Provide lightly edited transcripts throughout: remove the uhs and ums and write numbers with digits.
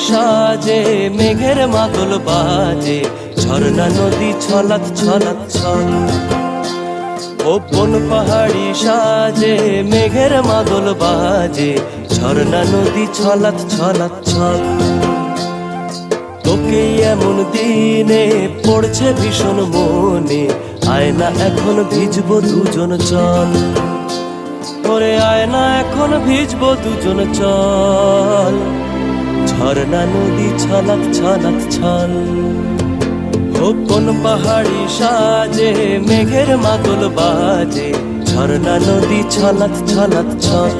সাজে মেঘের মাদল বাজে, ঝর্ণা নদী ছলাৎ ছলাৎ ছল। বন পাহাড়ি সাজে মেঘের মাদল বাজে, ঝর্ণা নদী ছলাৎ ছলাৎ ছল। তোকে এমন দিনে পড়ছে ভীষণ মনে, আয়না এখন ভিজবো দুজন চল। ওরে আয়না এখন ভিজবো দুজন চল, ঝর্ণা নদী ছলাৎ ছলাৎ ছল। কোন পাহাড়ি সাজে মেঘের মাদল বাজে, ঝর্ণা নদী ছলাৎ ছলাৎ ছল।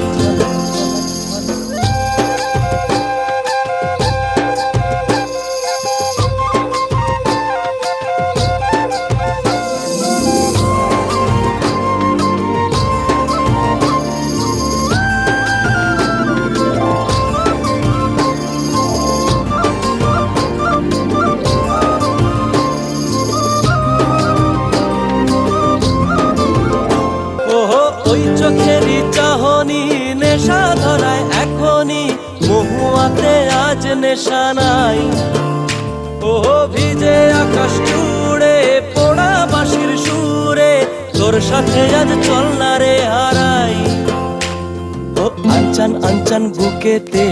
ওই চোখেরই চাহনি নেশা ধরায় এখনই, মহুয়াতে আজ নেশা নাই। ভিজে আকাশ জুড়ে পোড়া বাঁশির সুরে, তোর সাথে আজ চল না রে হারাই। আনচান আনচান বুকেতে,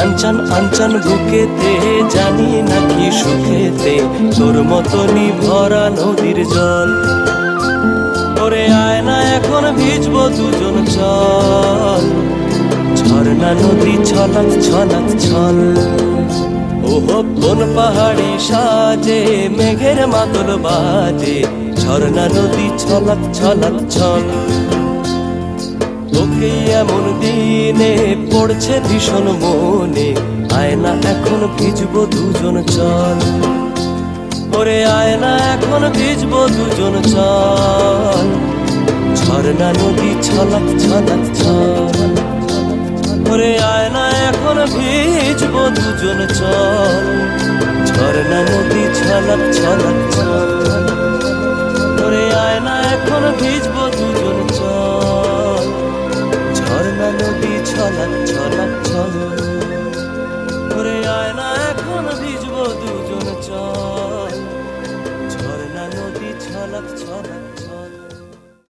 আনচান আনচান বুকেতে, জানি নাকি সুখেতে তোর মতনই ভরা নদীর জল। ওরে আয়না এখন ভিজবো দুজন চল, ঝর্ণা নদী ছলাৎ ছলাৎ ছল। কোন পাহাড়ি সাজে মেঘের মাদল বাজে, ঝর্ণা নদী ছলাৎ ছলাৎ ছল। তোকে এমন দিনে পড়ছে ভীষণ মনে, আয়না এখন ভিজবো দুজন চল। ওরে আয়না এখন ভিজবো দুজন চল, ঝর্ণা নদী ছলাৎ ছলাৎ ছল। ওরে আয়না এখন ভিজবো দুজন চল, ঝর্ণা নদী ছলাৎ ছলাৎ ছল। ওরে আয়না এখন ভিজবো দুজন চল, ঝর্ণা নদী ছলাৎ ছলাৎ ছল। ওরে আয়না এখন ভিজবো দুজন চল, ঝর্ণা নদী ছলাৎ ছলাৎ ছল।